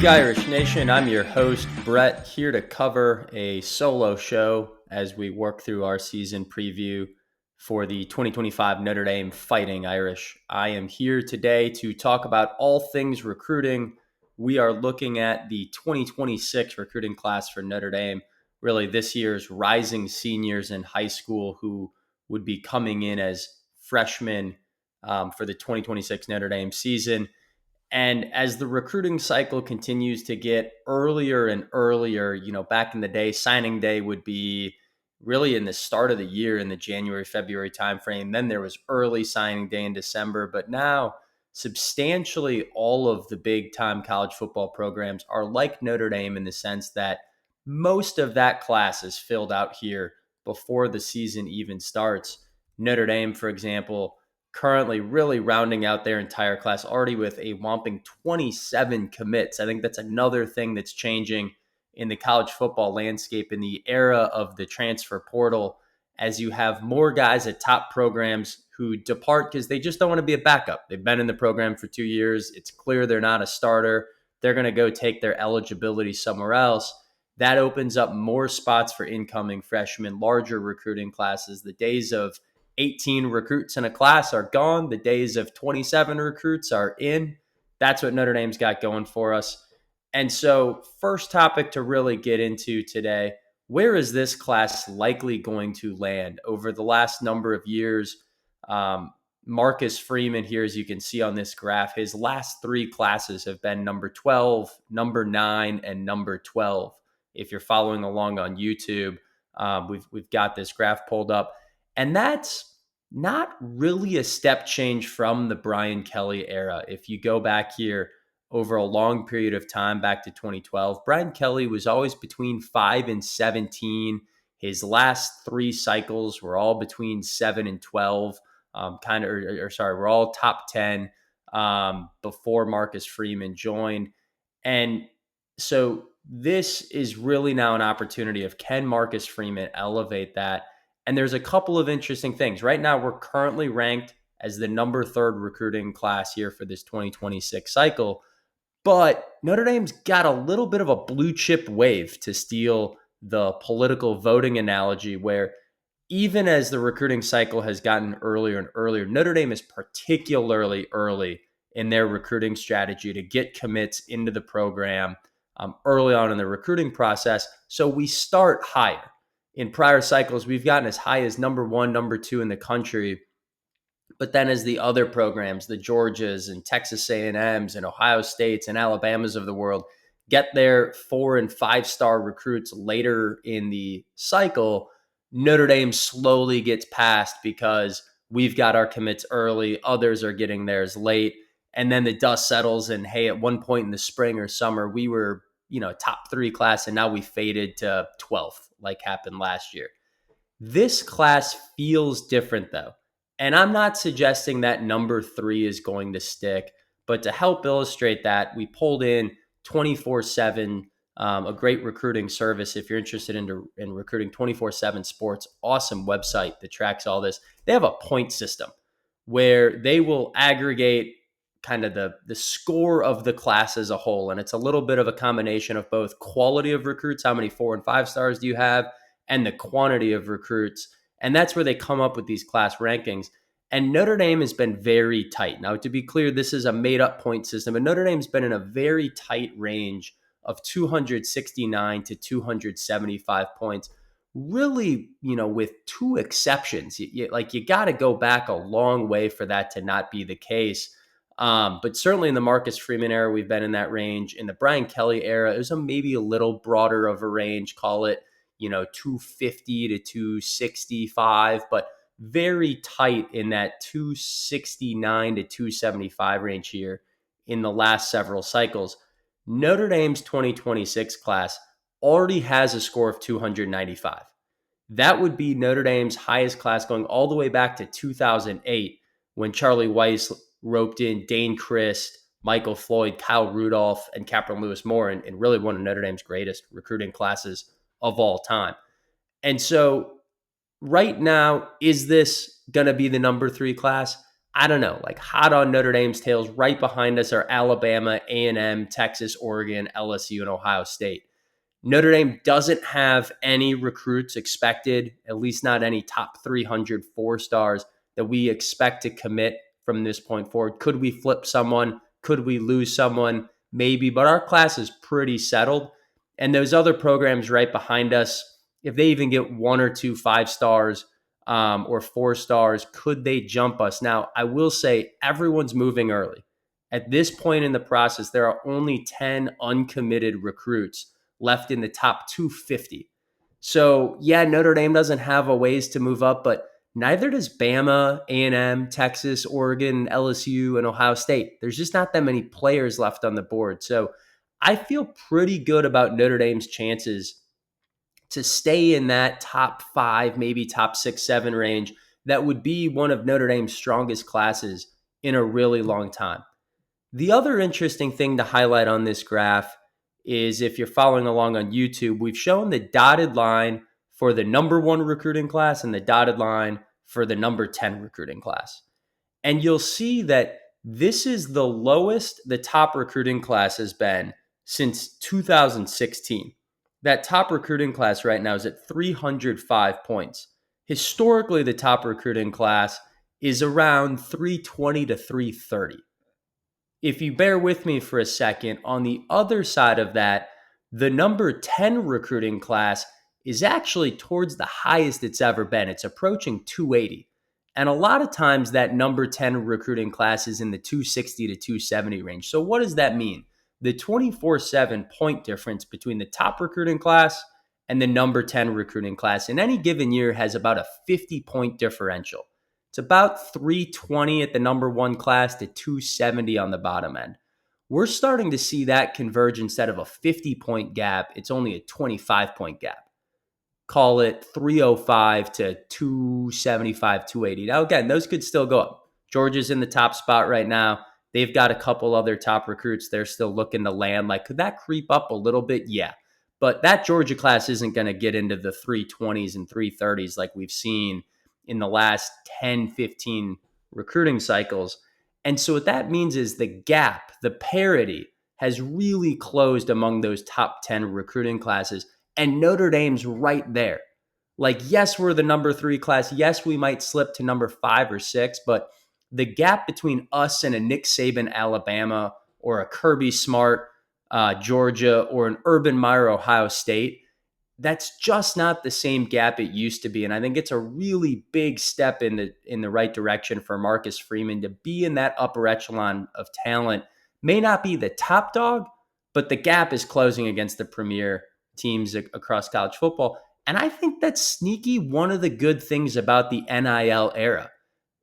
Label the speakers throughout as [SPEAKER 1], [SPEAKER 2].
[SPEAKER 1] you, Irish Nation. I'm your host, Brett, here to cover a solo show as we work through our season preview for the 2025 Notre Dame Fighting Irish. I am here today to talk about all things recruiting. We are looking at the 2026 recruiting class for Notre Dame, really this year's rising seniors in high school who would be coming in as freshmen for the 2026 Notre Dame season. And as the recruiting cycle continues to get earlier and earlier, back in the day, signing day would be really in the start of the year in the January, February timeframe. Then there was early signing day in December. But now, substantially all of the big time college football programs are like Notre Dame in the sense that most of that class is filled out here before the season even starts. Notre Dame, for example, currently really rounding out their entire class already with a whopping 27 commits. I think that's another thing that's changing in the college football landscape in the era of the transfer portal, as you have more guys at top programs who depart because they just don't want to be a backup. They've been in the program for 2 years. It's clear they're not a starter. They're going to go take their eligibility somewhere else. That opens up more spots for incoming freshmen, larger recruiting classes. The days of 18 recruits in a class are gone. The days of 27 recruits are in. That's what Notre Dame's got going for us. And so, first topic to really get into today, where is this class likely going to land over the last number of years? Marcus Freeman here, as you can see on this graph, his last three classes have been number 12, number 9, and number 12. If you're following along on YouTube, we've got this graph pulled up. And that's not really a step change from the Brian Kelly era. If you go back here over a long period of time, back to 2012, Brian Kelly was always between 5 and 17. His last three cycles were all between 7 and 12, we're all top 10 before Marcus Freeman joined. And so this is really now an opportunity of, can Marcus Freeman elevate that? And there's a couple of interesting things. Right now, we're currently ranked as the number 3rd recruiting class here for this 2026 cycle. But Notre Dame's got a little bit of a blue chip wave, to steal the political voting analogy, where even as the recruiting cycle has gotten earlier and earlier, Notre Dame is particularly early in their recruiting strategy to get commits into the program early on in the recruiting process. So we start higher. In prior cycles, we've gotten as high as number 1, number 2 in the country. But then as the other programs, the Georgias and Texas A&Ms and Ohio States and Alabamas of the world, get their 4 and 5 star recruits later in the cycle, Notre Dame slowly gets passed because we've got our commits early, others are getting theirs late. And then the dust settles and, hey, at one point in the spring or summer, we were top 3 class, and now we faded to 12th, like happened last year. This class feels different, though. And I'm not suggesting that number 3 is going to stick, but to help illustrate that, we pulled in 24/7, a great recruiting service. If you're interested in recruiting, 24/7 Sports, awesome website that tracks all this. They have a point system where they will aggregate kind of the score of the class as a whole. And it's a little bit of a combination of both quality of recruits, how many 4 and 5 stars do you have, and the quantity of recruits. And that's where they come up with these class rankings. And Notre Dame has been very tight. Now, to be clear, this is a made-up point system, and Notre Dame's been in a very tight range of 269 to 275 points. Really, with 2 exceptions. You got to go back a long way for that to not be the case. But certainly in the Marcus Freeman era, we've been in that range. In the Brian Kelly era, it was maybe a little broader of a range, call it, 250 to 265, but very tight in that 269 to 275 range here in the last several cycles. Notre Dame's 2026 class already has a score of 295. That would be Notre Dame's highest class going all the way back to 2008, when Charlie Weiss roped in Dane Christ, Michael Floyd, Kyle Rudolph, and Captain Lewis Moore, and really one of Notre Dame's greatest recruiting classes of all time. And so right now, is this going to be the number 3 class? I don't know, like hot on Notre Dame's tails. Right behind us are Alabama, A&M, Texas, Oregon, LSU, and Ohio State. Notre Dame doesn't have any recruits expected, at least not any top 300 4-stars that we expect to commit from this point forward. Could we flip someone? Could we lose someone? Maybe, but our class is pretty settled. And those other programs right behind us, if they even get 1 or 2 5-stars or 4-stars, could they jump us? Now, I will say everyone's moving early. At this point in the process, there are only 10 uncommitted recruits left in the top 250. So, yeah, Notre Dame doesn't have a ways to move up, but neither does Bama, A&M, Texas, Oregon, LSU, and Ohio State. There's just not that many players left on the board. So I feel pretty good about Notre Dame's chances to stay in that top 5, maybe top 6, 7 range. That would be one of Notre Dame's strongest classes in a really long time. The other interesting thing to highlight on this graph is, if you're following along on YouTube, we've shown the dotted line for the number 1 recruiting class and the dotted line for the number 10 recruiting class. And you'll see that this is the lowest the top recruiting class has been since 2016. That top recruiting class right now is at 305 points. Historically, the top recruiting class is around 320 to 330. If you bear with me for a second, on the other side of that, the number 10 recruiting class is actually towards the highest it's ever been. It's approaching 280. And a lot of times that number 10 recruiting class is in the 260 to 270 range. So what does that mean? The 24/7 point difference between the top recruiting class and the number 10 recruiting class in any given year has about a 50-point differential. It's about 320 at the number 1 class to 270 on the bottom end. We're starting to see that converge. Instead of a 50-point gap, it's only a 25-point gap. Call it 305 to 275, 280. Now, again, those could still go up. Georgia's in the top spot right now. They've got a couple other top recruits they're still looking to land. Like, could that creep up a little bit? Yeah. But that Georgia class isn't going to get into the 320s and 330s like we've seen in the last 10, 15 recruiting cycles. And so what that means is the gap, the parity, has really closed among those top 10 recruiting classes. And Notre Dame's right there. Like, yes, we're the number 3 class. Yes, we might slip to number 5 or 6, but the gap between us and a Nick Saban Alabama, or a Kirby Smart Georgia, or an Urban Meyer Ohio State, that's just not the same gap it used to be. And I think it's a really big step in the right direction for Marcus Freeman to be in that upper echelon of talent. May not be the top dog, but the gap is closing against the premier teams across college football. And I think that's sneaky one of the good things about the NIL era.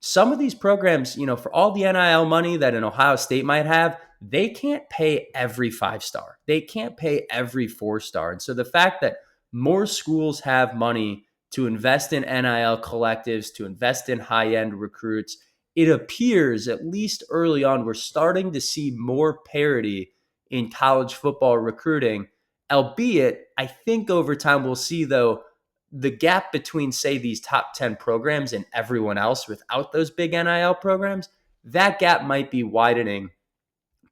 [SPEAKER 1] Some of these programs, for all the NIL money that an Ohio State might have, they can't pay every 5-star. They can't pay every 4-star. And so the fact that more schools have money to invest in NIL collectives, to invest in high-end recruits, it appears, at least early on, we're starting to see more parity in college football recruiting. Albeit, I think over time we'll see, though, the gap between, say, these top 10 programs and everyone else without those big NIL programs, that gap might be widening.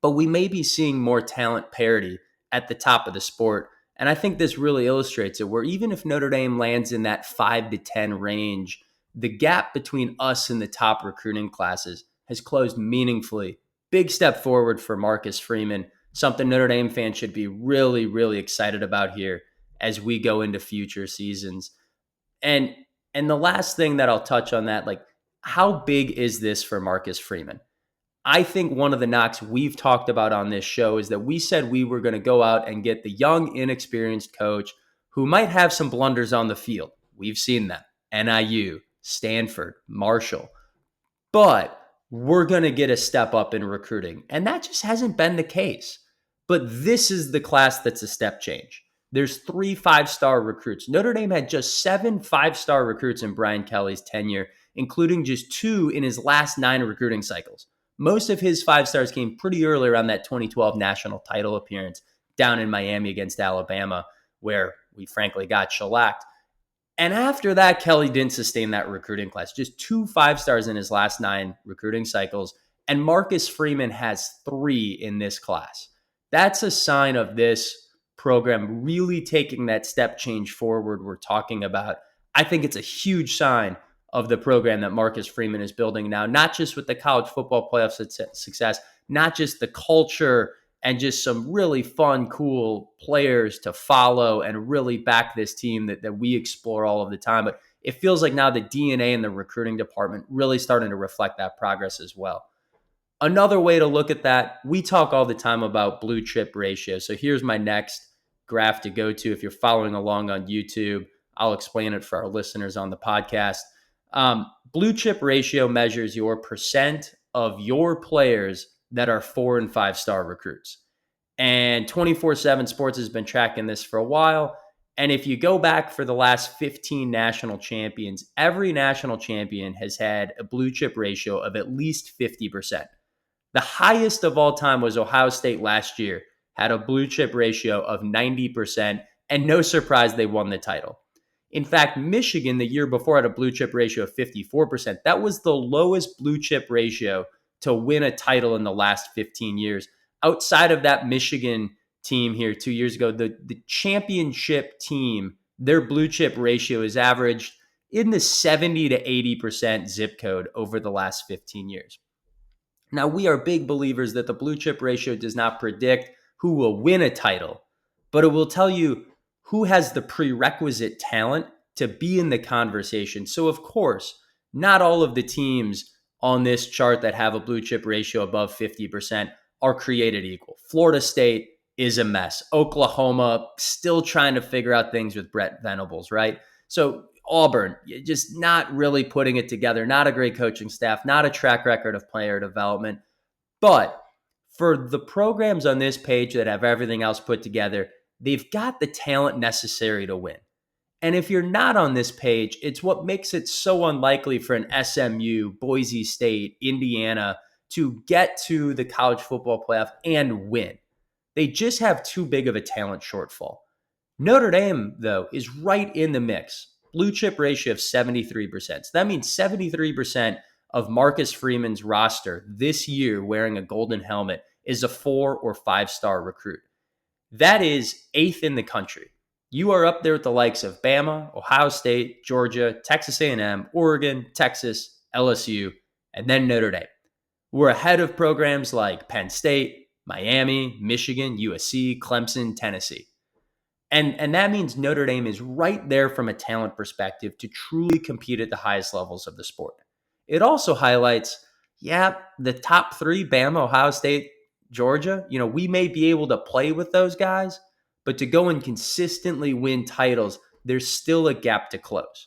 [SPEAKER 1] But we may be seeing more talent parity at the top of the sport. And I think this really illustrates it, where even if Notre Dame lands in that 5 to 10 range, the gap between us and the top recruiting classes has closed meaningfully. Big step forward for Marcus Freeman, something Notre Dame fans should be really, really excited about here as we go into future seasons. And the last thing that I'll touch on that, like, how big is this for Marcus Freeman? I think one of the knocks we've talked about on this show is that we said we were going to go out and get the young, inexperienced coach who might have some blunders on the field. We've seen them. NIU, Stanford, Marshall. But we're going to get a step up in recruiting. And that just hasn't been the case. But this is the class that's a step change. There's 3 5-star recruits. Notre Dame had just 7 5-star recruits in Brian Kelly's tenure, including just 2 in his last 9 recruiting cycles. Most of his 5-stars came pretty early around that 2012 national title appearance down in Miami against Alabama, where we frankly got shellacked. And after that, Kelly didn't sustain that recruiting class. Just 2 5-stars in his last 9 recruiting cycles. And Marcus Freeman has 3 in this class. That's a sign of this program really taking that step change forward we're talking about. I think it's a huge sign of the program that Marcus Freeman is building now, not just with the college football playoff success, not just the culture and just some really fun, cool players to follow and really back this team that we explore all of the time. But it feels like now the DNA in the recruiting department really starting to reflect that progress as well. Another way to look at that, we talk all the time about blue chip ratio. So here's my next graph to go to. If you're following along on YouTube, I'll explain it for our listeners on the podcast. Blue chip ratio measures your percent of your players that are 4 and 5-star recruits. And 24/7 Sports has been tracking this for a while. And if you go back for the last 15 national champions, every national champion has had a blue chip ratio of at least 50%. The highest of all time was Ohio State last year, had a blue chip ratio of 90%, and no surprise they won the title. In fact, Michigan the year before had a blue chip ratio of 54%. That was the lowest blue chip ratio to win a title in the last 15 years. Outside of that Michigan team here 2 years ago, the championship team, their blue chip ratio is averaged in the 70 to 80% zip code over the last 15 years. Now, we are big believers that the blue chip ratio does not predict who will win a title, but it will tell you who has the prerequisite talent to be in the conversation. So, of course, not all of the teams on this chart that have a blue chip ratio above 50% are created equal. Florida State is a mess. Oklahoma still trying to figure out things with Brett Venables, right? So Auburn, just not really putting it together, not a great coaching staff, not a track record of player development. But for the programs on this page that have everything else put together, they've got the talent necessary to win. And if you're not on this page, it's what makes it so unlikely for an SMU, Boise State, Indiana to get to the college football playoff and win. They just have too big of a talent shortfall. Notre Dame, though, is right in the mix. Blue chip ratio of 73%. So that means 73% of Marcus Freeman's roster this year wearing a golden helmet is a 4 or 5-star recruit. That is 8th in the country. You are up there with the likes of Bama, Ohio State, Georgia, Texas A&M, Oregon, Texas, LSU, and then Notre Dame. We're ahead of programs like Penn State, Miami, Michigan, USC, Clemson, Tennessee. And that means Notre Dame is right there from a talent perspective to truly compete at the highest levels of the sport. It also highlights, the top 3, Bama, Ohio State, Georgia, we may be able to play with those guys, but to go and consistently win titles, there's still a gap to close.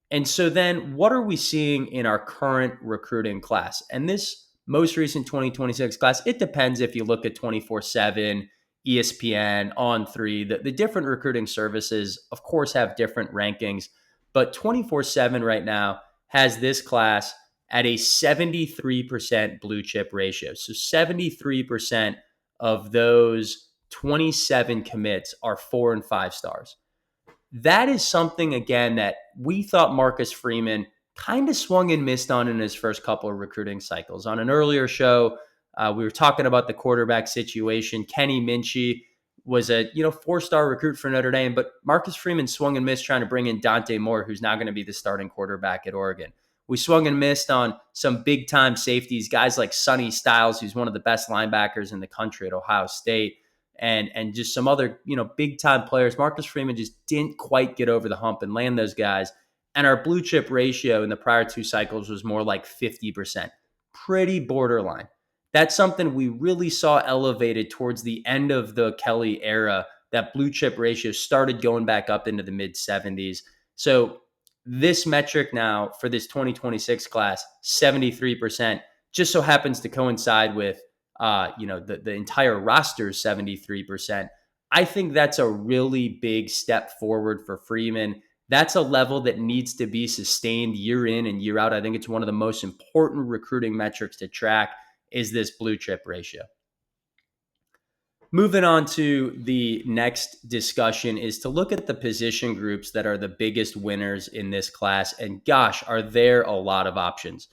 [SPEAKER 1] And so then what are we seeing in our current recruiting class? And this most recent 2026 class, it depends if you look at 24/7, ESPN, On3, the different recruiting services, of course, have different rankings, but 24/7 right now has this class at a 73% blue chip ratio. So 73% of those 27 commits are 4 and 5 stars. That is something, again, that we thought Marcus Freeman kind of swung and missed on in his first couple of recruiting cycles. On an earlier show, we were talking about the quarterback situation. Kenny Minchie was a 4-star recruit for Notre Dame, but Marcus Freeman swung and missed trying to bring in Dante Moore, who's now going to be the starting quarterback at Oregon. We swung and missed on some big-time safeties, guys like Sonny Styles, who's one of the best linebackers in the country at Ohio State, and just some other big-time players. Marcus Freeman just didn't quite get over the hump and land those guys. And our blue chip ratio in the prior 2 cycles was more like 50%. Pretty borderline. That's something we really saw elevated towards the end of the Kelly era. That blue chip ratio started going back up into the mid 70s. So this metric now for this 2026 class, 73%, just so happens to coincide with the entire roster's 73%. I think that's a really big step forward for Freeman. That's a level that needs to be sustained year in and year out. I think it's one of the most important recruiting metrics to track is this blue chip ratio. Moving on to the next discussion is to look at the position groups that are the biggest winners in this class. And gosh, are there a lot of options.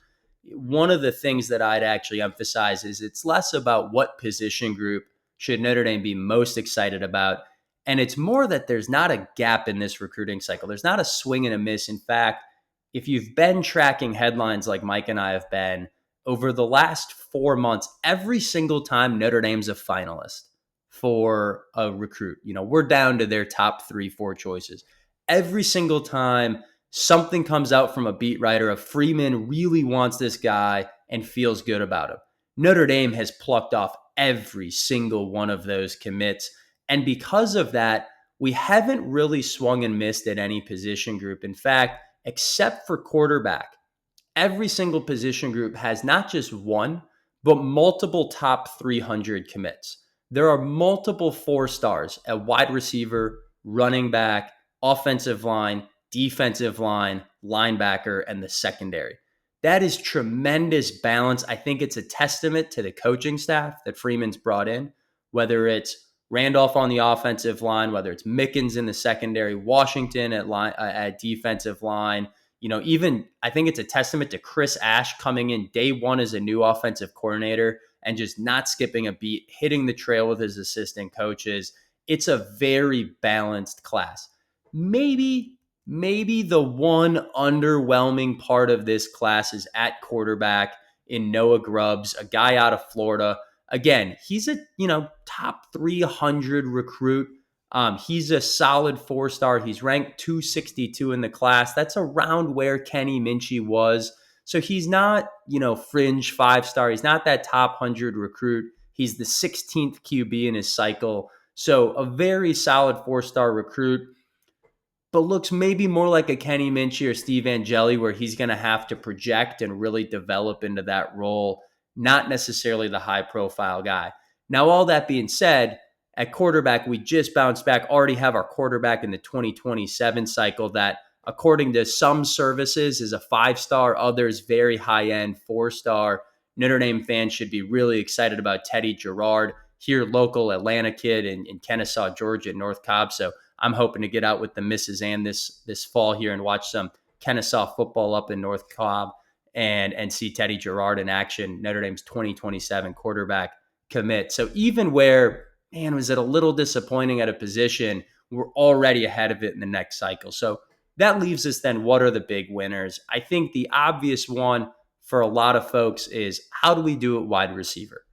[SPEAKER 1] One of the things that I'd actually emphasize is it's less about what position group should Notre Dame be most excited about. And it's more that there's not a gap in this recruiting cycle. There's not a swing and a miss. In fact, if you've been tracking headlines like Mike and I have been over the last 4 months, every single time Notre Dame's a finalist for a recruit, we're down to their top 3, 4 choices. Every single time something comes out from a beat writer of Freeman really wants this guy and feels good about him, Notre Dame has plucked off every single one of those commits. And because of that, we haven't really swung and missed at any position group. In fact, except for quarterback, every single position group has not just one, but multiple top 300 commits. There are multiple 4-stars at wide receiver, running back, offensive line, defensive line, linebacker, and the secondary. That is tremendous balance. I think it's a testament to the coaching staff that Freeman's brought in, whether it's Randolph on the offensive line, whether it's Mickens in the secondary, Washington at defensive line. Even I think it's a testament to Chris Ash coming in day one as a new offensive coordinator and just not skipping a beat, hitting the trail with his assistant coaches. It's a very balanced class. Maybe the one underwhelming part of this class is at quarterback in Noah Grubbs, a guy out of Florida. Again, he's a top 300 recruit. He's a solid 4-star. He's ranked 262 in the class. That's around where Kenny Minchie was. So he's not, fringe 5-star. He's not that top 100 recruit. He's the 16th QB in his cycle. So a very solid 4-star recruit, but looks maybe more like a Kenny Minchie or Steve Angeli, where he's going to have to project and really develop into that role, not necessarily the high-profile guy. Now, all that being said, at quarterback, we just bounced back, already have our quarterback in the 2027 cycle that, according to some services, is a 5-star, others very high-end 4-star. Notre Dame fans should be really excited about Teddy Gerard, here local Atlanta kid in Kennesaw, Georgia, North Cobb. So I'm hoping to get out with the Mrs. Ann this fall here and watch some Kennesaw football up in North Cobb and see Teddy Gerard in action, Notre Dame's 2027 quarterback commit. So even where, was it a little disappointing at a position, we're already ahead of it in the next cycle. So that leaves us then, what are the big winners? I think the obvious one for a lot of folks is, how do we do at wide receiver?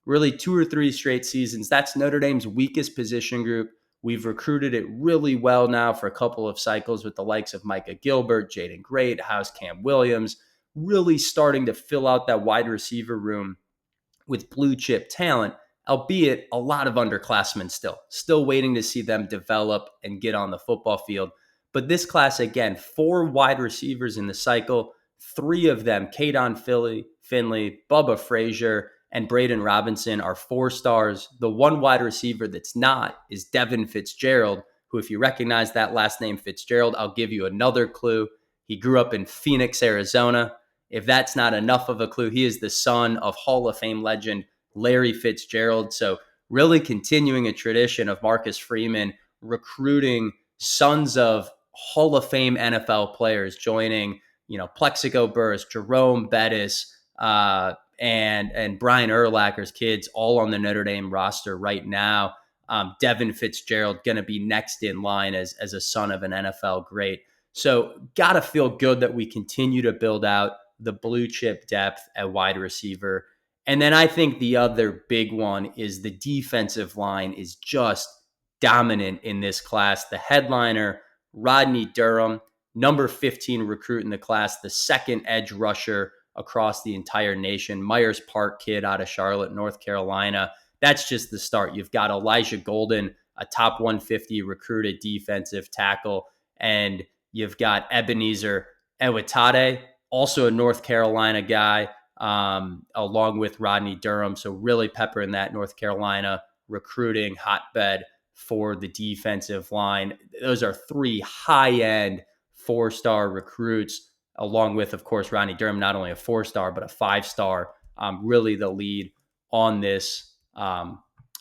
[SPEAKER 1] Really 2 or 3 straight seasons. That's Notre Dame's weakest position group. We've recruited it really well now for a couple of cycles with the likes of Micah Gilbert, Jaden Greathouse, Cam Williams, really starting to fill out that wide receiver room with blue chip talent, albeit a lot of underclassmen still waiting to see them develop and get on the football field. But this class, again, 4 wide receivers in the cycle, 3 of them, Kadon Finley, Bubba Frazier, and Braden Robinson, are 4-stars. The one wide receiver that's not is Devin Fitzgerald, who, if you recognize that last name Fitzgerald, I'll give you another clue. He grew up in Phoenix, Arizona. If that's not enough of a clue, he is the son of Hall of Fame legend Larry Fitzgerald. So really continuing a tradition of Marcus Freeman recruiting sons of Hall of Fame NFL players, joining, Plexico Burress, Jerome Bettis, and Brian Urlacher's kids, all on the Notre Dame roster right now. Devin Fitzgerald going to be next in line as a son of an NFL great. So got to feel good that we continue to build out the blue chip depth at wide receiver. And then I think the other big one is the defensive line is just dominant in this class. The headliner, Rodney Durham, number 15 recruit in the class, the second edge rusher across the entire nation. Myers Park kid out of Charlotte, North Carolina. That's just the start. You've got Elijah Golden, a top 150 recruited defensive tackle, and you've got Ebenezer Ewitade, also a North Carolina guy, along with Rodney Durham. So really peppering that North Carolina recruiting hotbed for the defensive line. Those are 3 high-end 4-star recruits, along with, of course, Rodney Durham, not only a 4-star, but a 5-star, really the lead on this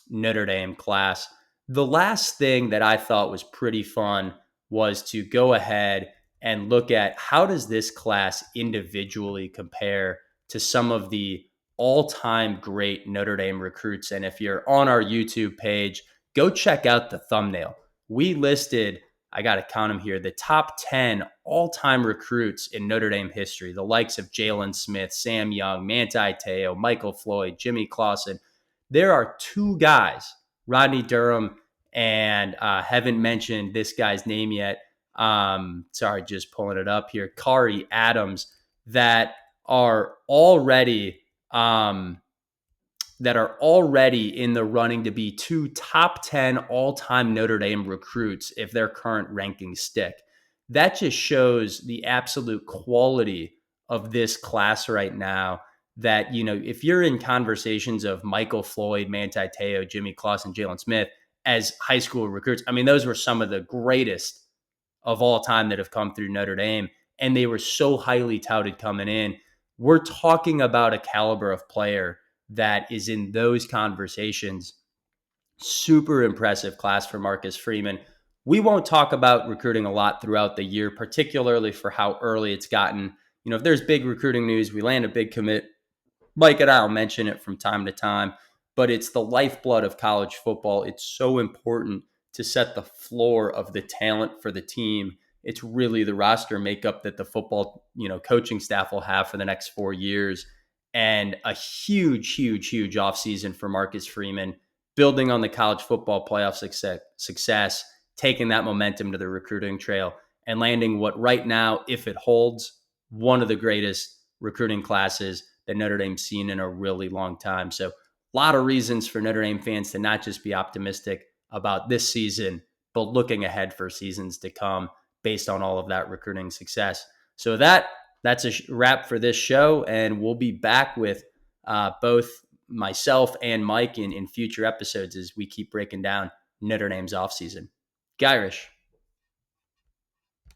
[SPEAKER 1] Notre Dame class. The last thing that I thought was pretty fun was to go ahead and look at how does this class individually compare to some of the all-time great Notre Dame recruits. And if you're on our YouTube page, go check out the thumbnail. We listed, I got to count them here, the top 10 all-time recruits in Notre Dame history, the likes of Jalen Smith, Sam Young, Manti Te'o, Michael Floyd, Jimmy Clausen. There are two guys, Rodney Durham, and haven't mentioned this guy's name yet. Sorry, just pulling it up here. Kari Adams, that are already in the running to be two top 10 all-time Notre Dame recruits if their current rankings stick. That just shows the absolute quality of this class right now. That, if you're in conversations of Michael Floyd, Manti Te'o, Jimmy Clausen, Jalen Smith as high school recruits, I mean, those were some of the greatest of all time that have come through Notre Dame, and they were so highly touted coming in. We're talking about a caliber of player that is in those conversations. Super impressive class for Marcus Freeman. We won't talk about recruiting a lot throughout the year, particularly for how early it's gotten. If there's big recruiting news, we land a big commit, Mike and I will mention it from time to time, but it's the lifeblood of college football. It's so important to set the floor of the talent for the team. It's really the roster makeup that the football, coaching staff will have for the next 4 years. And a huge, huge, huge offseason for Marcus Freeman, building on the college football playoff success, taking that momentum to the recruiting trail, and landing what right now, if it holds, one of the greatest recruiting classes that Notre Dame's seen in a really long time. So a lot of reasons for Notre Dame fans to not just be optimistic about this season, but looking ahead for seasons to come based on all of that recruiting success. So that's a wrap for this show, and we'll be back with both myself and Mike in future episodes as we keep breaking down Notre Dame's offseason. Gyrish.